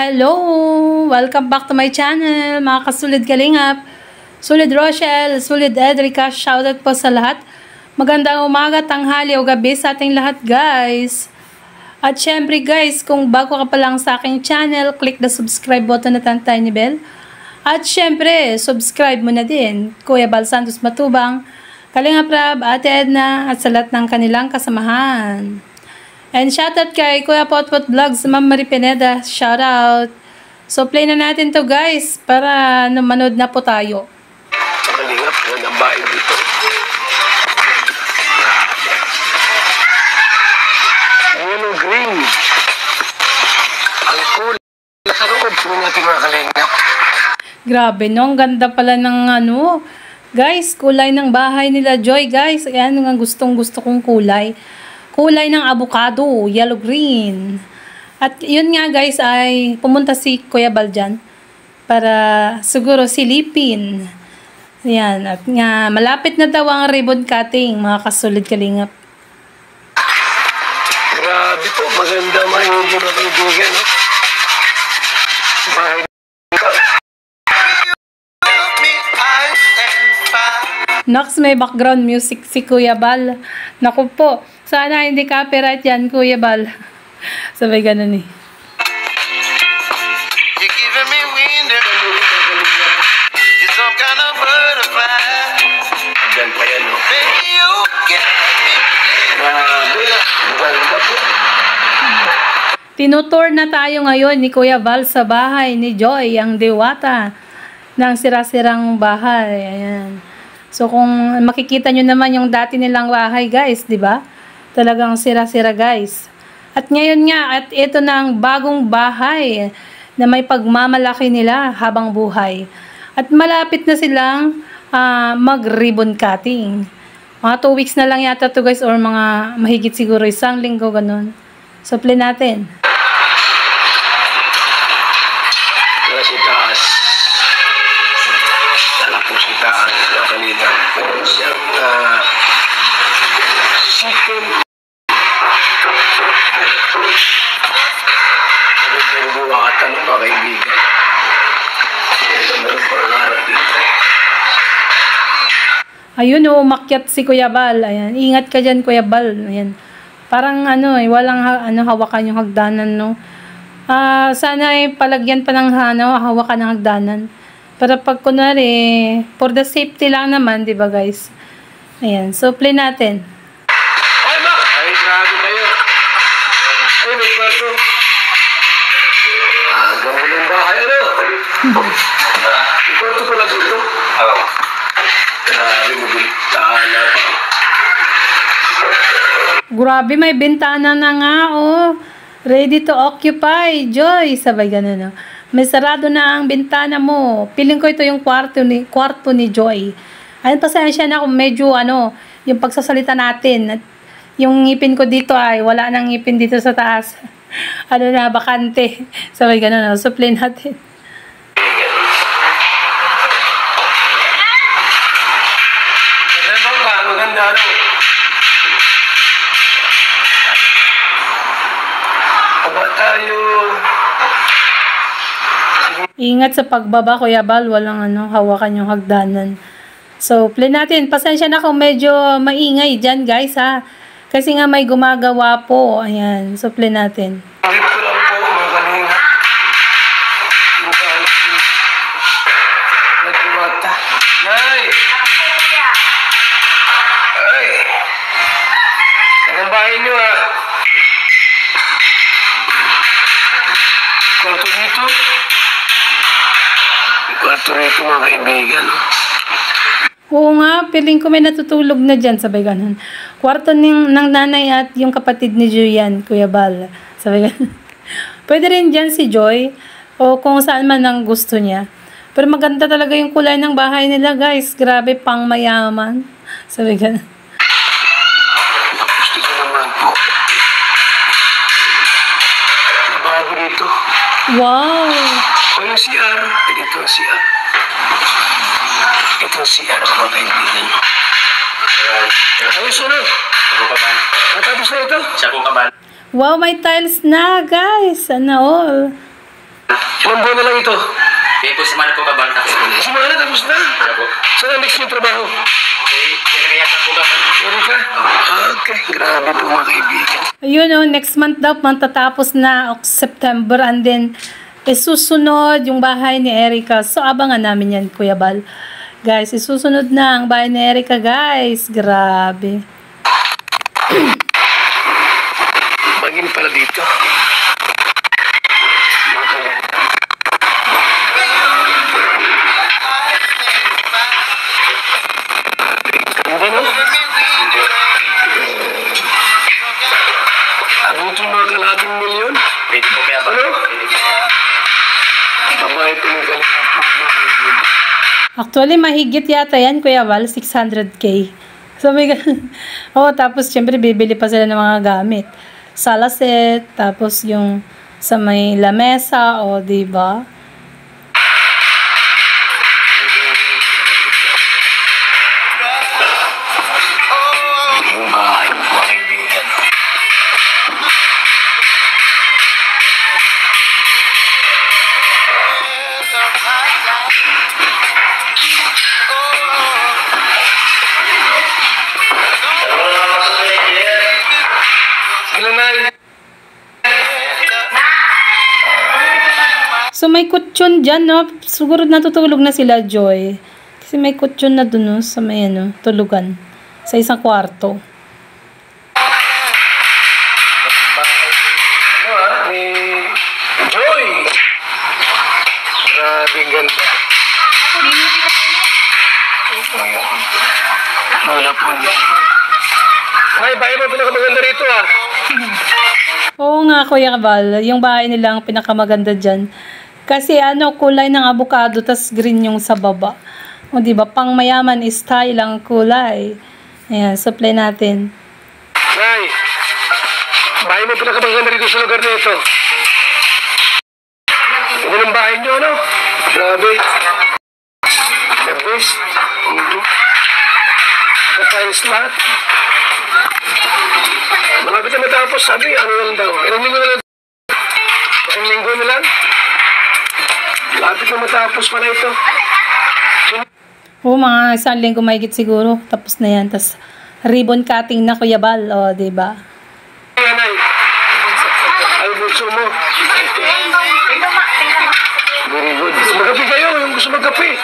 Hello! Welcome back to my channel, mga kasulid kalingap. Sulid Rochelle, Sulid Edrica, shoutout po sa lahat. Magandang umaga, tanghali o gabi sa ating lahat, guys. At syempre guys, kung bago ka pa lang sa aking channel, click the subscribe button at ang tiny bell. At syempre, subscribe mo na din, Kuya Bal Santos Matubang, Kalingap Rab, Ate Edna, at sa lahat ng kanilang kasamahan. And shoutout kay Kuya Potpot Vlogs, Ma'am Marie Pineda, shoutout. So play na natin to guys, para manood na po tayo. Sa Kalingap, ang bahay dito. Yellow green. Ang cool. Sa loob, tingnan natin mga Kalingap. Grabe no, ang ganda pala ng ano. Guys, kulay ng bahay nila Joy guys. Ayan ang gustong gusto kong kulay. Kulay ng avocado, yellow green. At yun nga guys ay pumunta si Kuya Bal dyan para siguro silipin. Ayan, at nga malapit na daw ang ribbon cutting, mga kasulid kalingap. Grabe po, maganda mga hindi na kaibigan, no? Bahay dito. Nox, may background music si Kuya Bal. Naku po, sana hindi copyright yan, Kuya Bal. Sabay ganun eh. Hanggang pa yan, no? Tinutour na tayo ngayon ni Kuya Bal sa bahay ni Joy, ang diwata ng sira-sirang bahay. Ayan. So kung makikita nyo naman yung dati nilang bahay guys, di ba? Talagang sira-sira guys. At ngayon nga, at ito na ang bagong bahay na may pagmamalaki nila habang buhay. At malapit na silang mag-ribbon cutting. Mga 2 weeks na lang yata to guys, or mga mahigit siguro 1 linggo ganun. So play natin. Tara si taas. Tara po si taas. Kanina. Siyang chicken. Nagbubuwa ka ng mga kaibigan. Meron pa nangarap dito. Ayun o, umakyat si Kuya Bal. Ayan, ingat ka dyan Kuya Bal. Ayan. Parang ano, walang hawakan yung hagdanan, no. Sana ay palagyan pa ng hawakan ng hagdanan. Para pag kunwari, for the safety lang naman, 'di ba, guys? Ayan, so play natin. Ay, ma! Ay, grabe kayo. Ay, may kwarto. Gawin ng bahay, ano? May kwarto pala dito. Grabe, mabintana pa. Grabe, may bintana na nga, oh. Ready to occupy, Joy. Sabay ganun, no? May sarado na ang bintana mo. Piling ko ito yung kwarto ni Joy. Ayun, pasensya na kung medyo, yung pagsasalita natin. At yung ngipin ko dito ay, wala nang ngipin dito sa taas. Na, bakante. Sabay ganun, no? So, play natin. Maganda, ano? Aba tayo. Ingat sa pagbaba, Kuya Bal. Walang hawakan yung hagdanan. So, play natin. Pasensya na kung medyo maingay dyan, guys, ha. Kasi nga may gumagawa po. Ayan. So, play natin. Trip ko lang po, mga kanina. Yung kahit nagkumata. Nay! Ay! Anong bahay niyo, ha? Kwarto dito? Kwarto rito, mga kaibigan. Oo nga, piling ko may natutulog na dyan. Sabay ganun. Kwarto ng nanay at yung kapatid ni Julian, Kuya Bal. Sabay ganun. Pwede rin dyan si Joy. O kung saan man ang gusto niya. Pero maganda talaga yung kulay ng bahay nila, guys. Grabe, pang mayaman. Sabay ganun. Gusto ko naman po. Bago dito. Wow! O yung CR. Ito ang CR. Ito ang CR, mga kaibigan. Ayos na. Natapos na ito. Wow, may tiles na, guys. Sana all. Ilang buwan na lang ito? Kaya po sumali po kabal tapos po. Sumali tapos na. Kaya po. Saan ang next yung trabaho? Kaya po kabal. Meron ka? Okay, grabe po mga kaibigan. Ayun o, next month daw, matatapos na September, and then isusunod yung bahay ni Erica. So, abangan namin yan, Kuya Bal. Guys, isusunod na ang bahay ni Erica, guys. Grabe. Bagin pala dito. Ano? Ano ito mga kalating milyon? Pwede po kaya ba? Ano? Babae ito ng kalating. Actually, mahigit yata yan, Kuya Val, 600K. So, may oh, tapos, syempre, bibili pa sila ng mga gamit. Sala set, tapos yung sa may lamesa, o, diba? Yung bahay mo mga kaibigan. Sila na. So, may kutsyon dyan, no? Siguro natutulog na sila, Joy. Kasi may kutsyon na dun, no? Sa may, ano, tulugan. Sa isang kwarto. Ano ni Joy. Grabe ganda. Wala po niya. Ay, bahay mo pinakamaganda rito Oo nga, Kuya Val. Yung bahay nila ang pinakamaganda dyan. Kasi ano, kulay ng avocado, tas green yung sa baba. O, diba? Pang mayaman style ang kulay. Ayan, supply natin. Nay, bahay mo pinakamaganda rito sa lugar na ito. Ito ng bahay niyo, ano? Grabe. The best. Ka-tiles lahat. Malapit na matapos, sabi, ano lang daw. Ilang linggo na lang. Isang linggo na lang. Malapit na matapos pa na ito. Oo, mga isang linggo mahigit siguro. Tapos na yan. Tas ribbon cutting na, Kuya Val. O, diba? Nay, ay bunso mo. Very good. Magapi kayo, yung gusto magkape.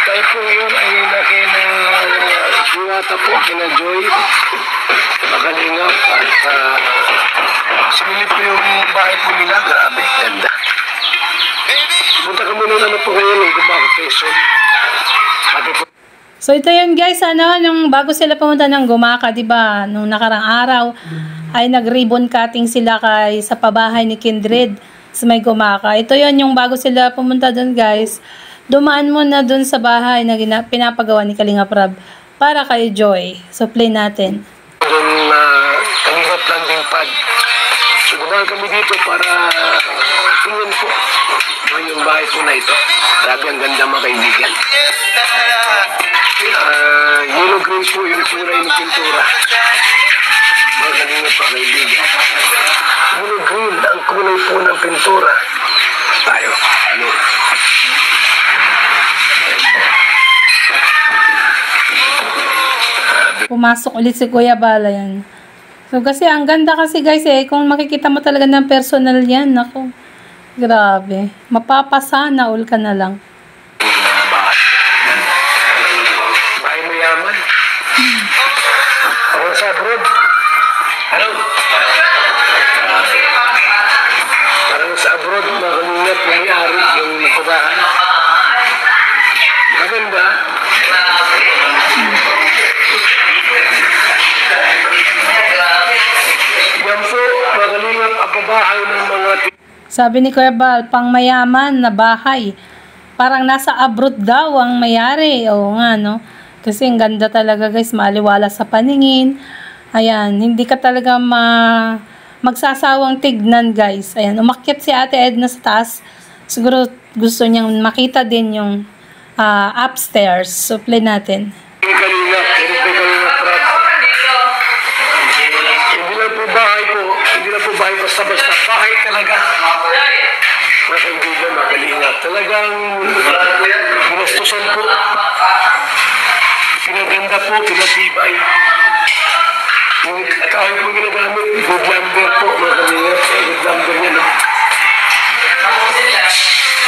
Tayo po yun ay nakina Diwata po, kina Joy, Makalingap, at sinilip po yung bahay po nila. Grabe, ganda. Punta ka muna naman po kayo ng Gumaka, Quezon. Sabi po. So, ito yun, guys. Ano, nung bago sila pumunta ng Gumaka, diba? Nung nakarang araw, ay nag-ribbon cutting sila sa pabahay ni Kindred sa may Gumaka. Ito yun, yung bago sila pumunta dun, guys. Dumaan mo na dun sa bahay na pinapagawa ni Kalinga Prab para kay Joy. So, play natin. Doon Kalingap landing pad. So, dumaan kami dito para tingnan po yung bahay po na ito. Grabe, ang ganda mga kaibigan. Yellow green po yung kulay ng pintura. Mga Kalingap pa kaibigan. Yellow green ang kulay po ng pintura. Tayo. Ano? Pumasok ulit si Kuya Bala yan. So, kasi ang ganda kasi, guys, kung makikita mo talaga ng personal yan, ako, grabe. Mapapasana all ka na lang. Bahay mo yaman. Ako sa abroad. Ano? Parang sa abroad, makalungat na may-ari yung nakubahan. Maganda. Yan po, makalungat ang babahay ng mga Sabi ni Kuya Bal, pang mayaman na bahay. Parang nasa abroad daw ang mayari. Oo nga, no? Kasi ang ganda talaga, guys. Maliwala sa paningin. Ayan, hindi ka talaga magsasawang tignan, guys. Ayan, umakyat si Ate Edna sa taas. Siguro gusto niyang makita din yung upstairs. So, play natin. Kalingap, Kalingap Prab. Hindi lang po bahay po, basta-basta. Bahay talaga. talagang ginastusan po. Pinaganda po, pinatibay. Yung tayo po ginagamit, good lumber po, mga kalingap. Good lumber niya, no?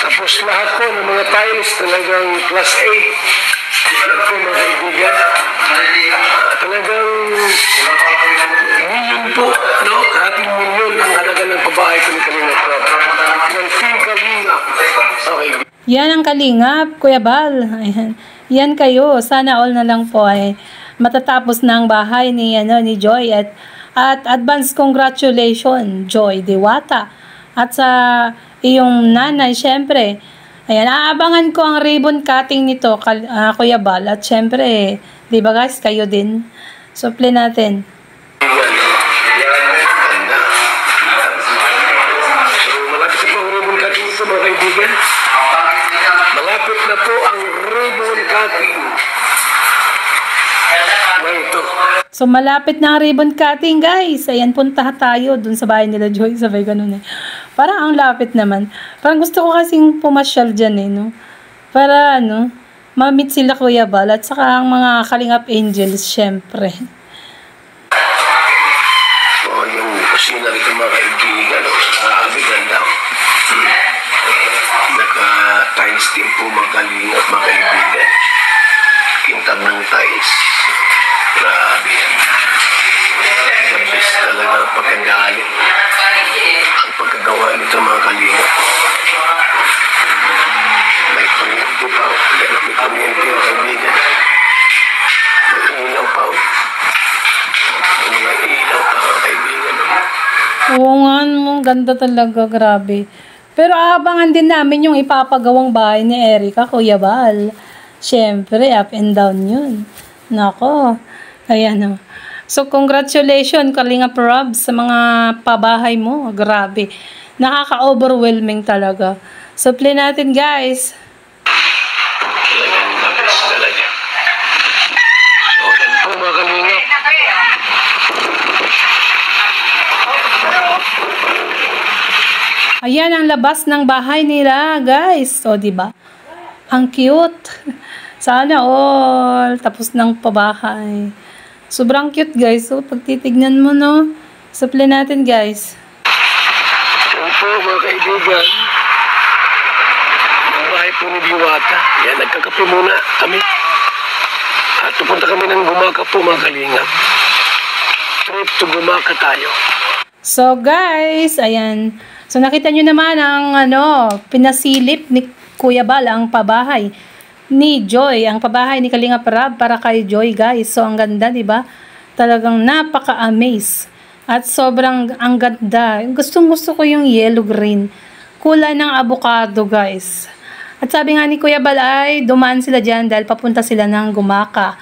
Tapos lahat po ng mga tiles talagang class A. Yan po, mga kaibigan. Talagang million po, no? Kating million ang halaga ng pabahay ko ni Kalingap Rob. Ng Team Kalingap. Okay. Yan ang Kalingap, Kuya Bal. Ayan. Yan kayo. Sana all na lang po ay matatapos na ang bahay ni, ni Joy. At advance congratulations, Joy Diwata. At sa iyong nanay, syempre. Ayan, aabangan ko ang ribbon cutting nito, Kuya Bal. At syempre, di ba guys, kayo din. Suple natin. Mga kaibigan, malapit na po ang ribbon cutting. Ito. So, malapit na ang ribbon cutting, guys. Ayan, punta tayo dun sa bahay nila Joy. Sabay ganun eh. Parang ang lapit naman. Parang gusto ko kasing pumasyal dyan eh, no? Para, ma-meet sila Kuya Bal at saka ang mga Kalingap Angels, syempre. So, yung kusina rito mga kaibigan, grabe ganda. Naka-tiles din po mga Kalingap, mga kaibigan. Kintab ng tiles. Grabe yan. The best talaga ang pagkagalit. Ang pagkagawa nito mga Kalingap. May kuryente pa. May kuryente mga kaibigan. May ilaw pa. May mga ilaw pa mga kaibigan. Oo nga, ganda talaga, grabe. Pero aabangan din namin yung ipapagawang bahay ni Erica, Kuya Bal. Siyempre, up and down yun. Nako. Ayan o. So, congratulations, Kalingap Rob, sa mga pabahay mo. Grabe. Nakaka-overwhelming talaga. So, play natin, guys. Talagang nabis talaga. So, yan po mga Kalingap. Ayan ang labas ng bahay nila, guys. O, diba? Ang cute. Sana all. Tapos ng pabahay. Sobrang cute, guys. So, pag titignan mo, no? Supply natin, guys. Yan po mga kaibigan. Ang bahay po ni Diwata. Yan, nagkakape muna kami. At pupunta kami ng Gumaka po mga Kalingap. Trip to Gumaka tayo. So, guys, ayan. So, nakita nyo naman ang, pinasilip ni Kuya Bal, ang pabahay ni Joy, ang pabahay ni Kalingap Rob para kay Joy, guys. So, ang ganda, diba? Talagang napaka-amaze. At sobrang ang ganda. Gustong-gusto ko yung yellow-green. Kulay ng avocado, guys. At sabi nga ni Kuya Bal ay dumaan sila dyan dahil papunta sila ng Gumaka.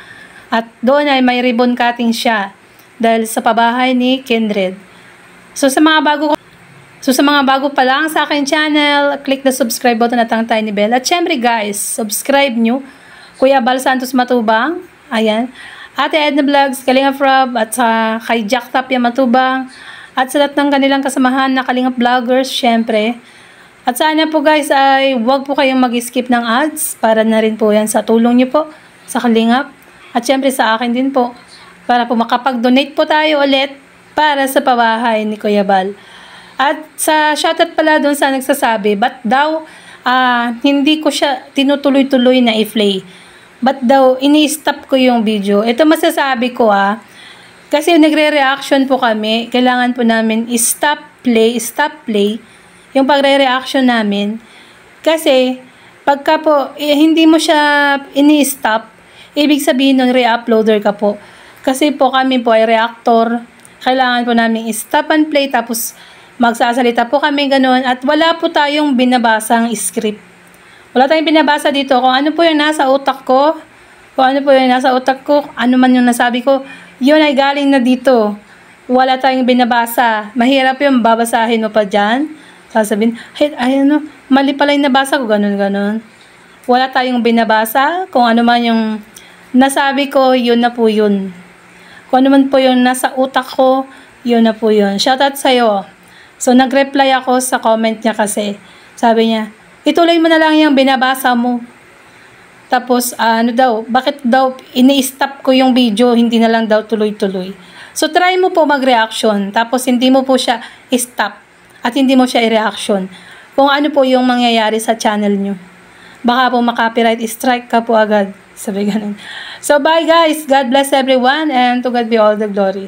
At doon ay may ribbon cutting siya dahil sa pabahay ni Kindred. So, sa mga bago pa lang sa akin channel, click the subscribe button at ang tiny bell. At syempre guys, subscribe nyo. Kuya Bal Santos Matubang, ayan. Ate Edna Vlogs, Kalingap Rob, at kay Jack Tapia Matubang. At sa lahat ng kanilang kasamahan na Kalingap Vloggers, syempre. At sana po guys ay huwag po kayong mag-skip ng ads para na rin po yan sa tulong nyo po sa Kalingap. At syempre sa akin din po. Para po makapag-donate po tayo ulit para sa pabahay ni Kuya Bal. At sa shoutout pala doon sa nagsasabi, ba't daw hindi ko siya tinutuloy-tuloy na i-play? Ba't daw ini-stop ko yung video? Ito masasabi ko kasi nagre-reaction po kami, kailangan po namin stop play, yung pagre-reaction namin. Kasi pagka po hindi mo siya ini-stop, ibig sabihin nun re-uploader ka po. Kasi po kami po ay reactor, kailangan po namin stop and play tapos magsasalita po kami ganun at wala po tayong binabasang script. Wala tayong binabasa dito kung ano po yung nasa utak ko. Ano man yung nasabi ko, yun ay galing na dito. Wala tayong binabasa. Mahirap yung babasahin mo pa dyan. Sasabihin, mali pala yung nabasa ko, ganun. Wala tayong binabasa. Kung ano man yung nasabi ko, yun na po yun. Kung ano man po yung nasa utak ko, yun na po yun. Shoutout sa'yo. So, nag-reply ako sa comment niya kasi. Sabi niya, ituloy mo na lang yung binabasa mo. Tapos, bakit daw ini-stop ko yung video, hindi na lang daw tuloy-tuloy. So, try mo po mag-reaction, tapos hindi mo po siya stop, at hindi mo siya i-reaction. Kung ano po yung mangyayari sa channel nyo. Baka po maka-copyright strike ka po agad. Sabi ganun. So, bye guys. God bless everyone, and to God be all the glory.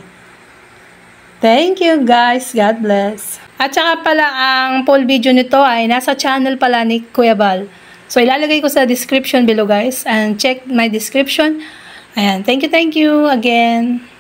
Thank you guys. God bless. At saka pala, ang full video nito ay nasa channel pala ni Kuya Bal. So, ilalagay ko sa description below guys. And check my description. Ayan. Thank you again.